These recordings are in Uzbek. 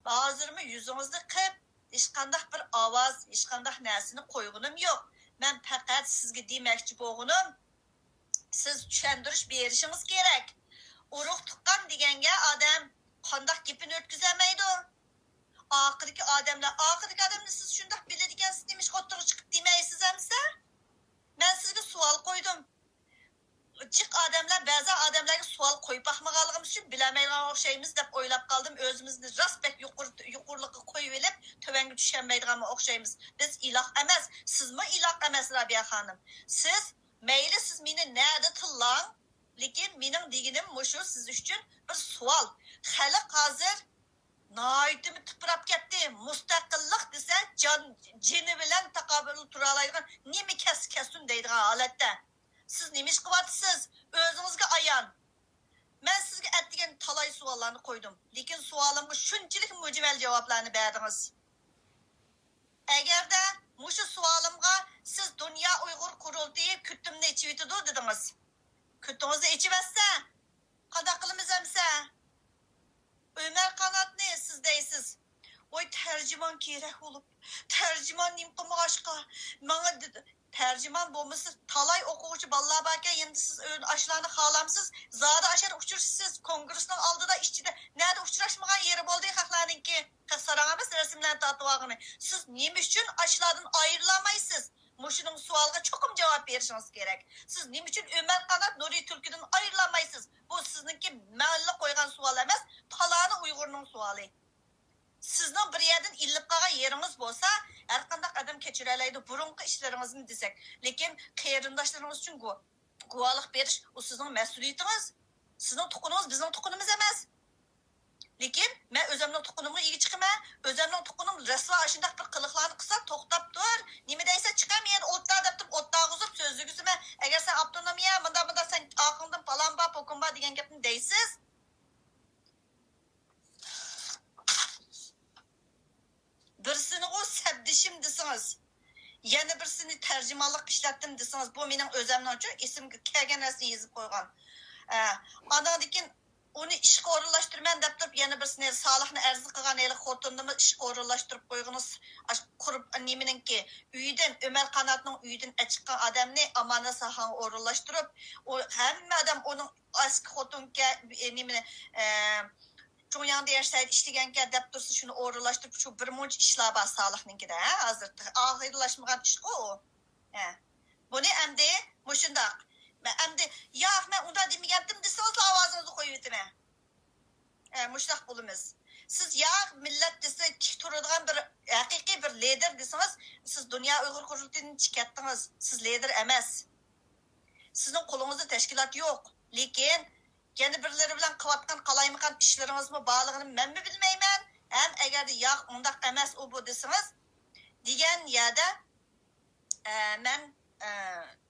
Hazırmı yüzünüzde kıp, işkandak bir avaz, işkandak nesini koygunum yok. Ben fakat sizge demekçi boğunum, siz düşendiriş berişiniz gerek. Uruk tukkan degenge adam kandak gipini ötküzemeydi. Ahirki adamlar siz şundak bilediken demiş oturup çıkıp demeysiz emse. Ben sizge sual koydum. Çık adamlar, bazı adamlarga sual koyup bakmagalığımız için bilemeydiğen şeyimiz dep oylap kaldım. Özümüzni rasbek yuqurluqqa koyup elip tövenge düşenmeydiğen okşayımız. Biz ilah emez. Siz mi ilah emez Rabia Hanım? Siz meyli siz meni nerede tıllan? Lekin mening deginim muşu siz üçün bir sual. Xalq hazır naitimi tıpırap ketdi. Mustaqillik dese jini bilen taqabül turalaydigan nemi kesun deydigan holatda. Siz nemiş kıvatsız, özünüzge ayan. Ben sizge ettigen talay suallarını koydum. Lekin sualımga şunçilik mücvel cevaplarını berdiniz. Eğer de muşu sualımga siz Dünya Uygur Kurultayı kütümünü içivitidu dediniz. Kütünüzü içivetse, kada kılımız emse. Ömer Kanat ne siz deysiz. Oy tercüman gerek olup, tercüman nimkımı aşka. Bana dedi. Tercüman bulması talay okuyucu ballaha belki şimdi siz aşılarını halamsız zada aşağı uçuruşsuz kongresinin aldıda işçide nerede uçuraşmayan yeri boldu haklarının ki sarağımız resimlerini tatlıvağını siz neymiş için aşılardan ayrılamayısınız Muşu'nun sualına çokum cevap verişiniz gerek siz neymiş için Ömer Kanat Nuri Türkü'den ayrılamayısınız bu sizinki mahalle koygan sual emez talağını Uygur'un sualı sizning bir yerdan ilib qolgan yerimiz bo'lsa har qanday adam kechiroladi burunqi ishlaringizni desak lekin qarindoshlarimiz uchun guvohlik berish u sizning mas'uliyatingiz sizning tuqunimiz bizning tuqunimiz emas lekin men o'zimning tuqunimga ega chiqaman o'zimning tuqunim rasvo shunday bir qiliqlarni qilsa to'xtab tur nima deysa chiqamaydi o'tda deb turib o'tda g'uzib so'zligisiman agar sen avtonomiya bunda sen aqlingdan palonba po'kumba degan gapni deysiz birisini o sebdişim desiniz. Yana birisini tercümanlık işlettim desiniz. Bu benim özümden için isim kelgen resmi yazıp koygan. Anadikin onu işe orunlaştırman dep turib yana birisini salihni arz qilgan eli xotinini ishga o'rinlashtirib qo'ygingiz qurib neminingki uydan Ömer Kanatning uydan chiqqan odamni Amana Sahan o'rinlashtirib u hamma odam uning eski xotinga nemini Çoğun yanında yaşaydı işlegenken dep dursa şunu o'rinlashtirib şu bir munch ishlar bor sog'liqninkida hozir oxirlashmagan ish o. Buni endi mushundaq. Men endi yo'q men unda demagandim desangiz ovozingizni qo'yib o'taman. Mushundaq bo'lamiz. Siz yo'q millat desa tik turadigan bir haqiqiy bir lider desangiz siz Dünya Uyghur Kurultayı'ndan chiqyaptıngiz. Siz lider emas. Sizning qo'lingizda tashkilot yo'q. Lekin kendi birileri bilen kıvatkan kalaymakan işleriniz mi bağlığını ben mi bilmeymen hem eğer de ya ondak emez o bu desiniz diyen ya da ben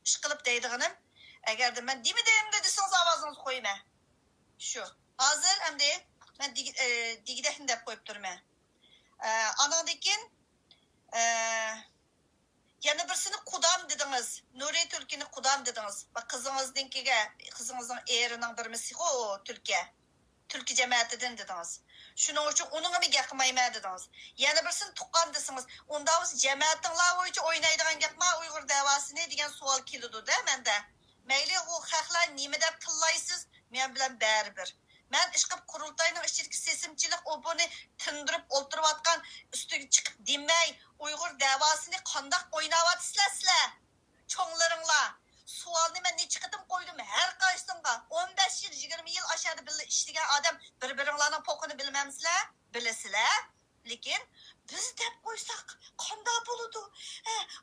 iş kılıp deydiğinim eğer de ben değil mi deyim de desiniz avazınızı koyma şu hazır hem de ben digidehin de koyup durma anadikin yana birisini kudam dediniz. Nuri Türkiye'ni kudam dediniz. Bak kızınızın erinin bir misihi o Türkiye. Türkiye cemaatinden dediniz. Şunun için onun mi yakmayma dediniz. Yana birisini tuqqan desiniz. Onda biz cemaatin la boyunca oynaydigan yapma Uygur davası ne degan sual keldi de mende. Meyli o xalqlar nima deb tillaysiz? Men bilan baribir. Men ishqib qurultayning ichki sesimchilik o buni tindirib o'ltirayotgan ustiga chiqib demay Uygur davasını qandaq o'ynayapsizlar sizlar. Cho'nglaringlar. Sualni men necha qatim qo'ydim har qaysingga 15 yil 20 yil aşağıda birga ishlagan odam bir-biringlarning po'qini bilmamsizlar? Bilasizlar. Lekin biz deb qo'ysak qanday bo'ladi?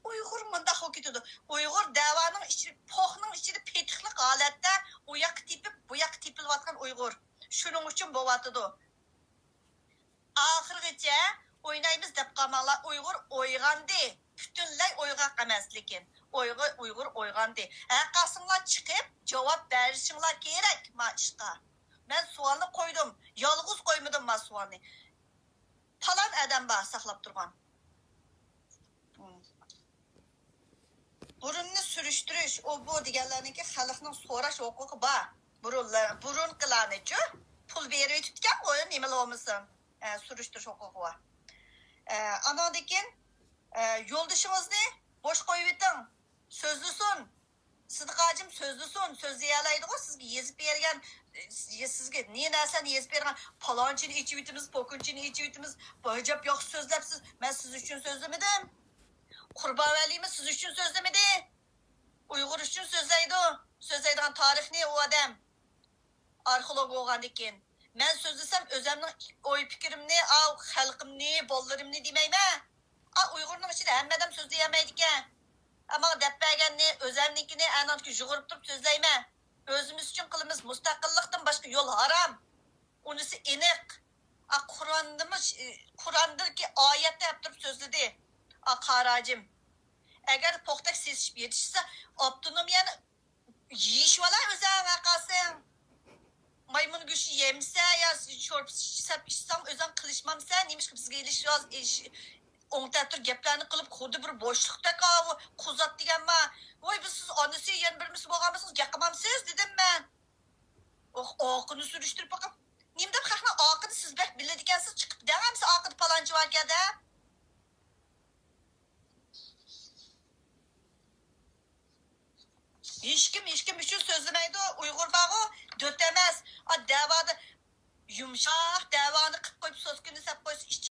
Uyg'ur munda ho ketadi. Uyg'ur davaning ichida po'qning ichida petiqli holatda u yoq tepib bu yoq tepilayotgan Uyg'ur. Shuning uchun bo'lyotidi. Oxirgacha oynaymiz deb qamanglar Uyg'ur o'yg'andi. Butunlay o'yg'aq emas lekin. Uyg'ur o'yg'andi. Qasinglar chiqib javob berishinglar kerak ma ishqa. Men savolni qo'ydim. Yolg'iz qo'ymadim men savolni. Falan adam bor saqlab turgan. Burunni surushtirish, o bu deganlarniki xalqning so'rash huquqi bor. Burunqilarni-chi pul berib tutgan qo'yin nima bo'lmasin. Suruşturuş hukuku var. Anadaki yo'ldoshimizni bosh qo'yib eting. So'zlisin. Sidqacım sözlüsün. Sözleyelaydı o sizge yezip bergen sizge ne narsani yezip bergen palonchini ichib yutimiz, pokunchini ichib yutimiz. Bajab yo'q so'zlabsiz. Men siz uchun so'zlamadim. Qurban Valimi siz uchun so'zlamadi. Uyg'ur uchun so'zlaydi. So'zlaydigan tarixni u odam arxeolog bo'lgandan keyin. Men so'zlasam o'zimning o'y fikrimni, xalqimni, bolalarimni demayman. Uyg'urning ichida hamma odam so'zlayolmaydi ekan. Ama dep bergenni, özemlinkini anatki jug'urib turib so'zlayman. O'zimiz uchun qilamiz, mustaqillikdan boshqa yo'l harom. Unisi aniq. Qur'ondagi oyatda deb turib so'zladi. Qarajim. Agar po'xtak sesib yetishsa, avtonomiyani yeyishib olar o'zing aqasing. Maymun go'shti yemsa ya sho'rb içsam o'zing qilishmamsa, nemish bizga ilish o'ngtatır gaplarni qilib xuddi bir bo'shliqda quzat deganma. Voy biz siz onasi yana birimiz bo'lganmisiz, gapqamamsiz dedim men. Oqini surishtirib boqib, nimda haqni oqini siz bak biladi ekansiz, chiqib degansiz oqini palonchi bor ekanda. Hech kim uchun so'zlamaydi, Uyg'ur bog'i do't emas. Da'voda yumshoq da'voni qilib qo'yib so'skini sap qo'ysa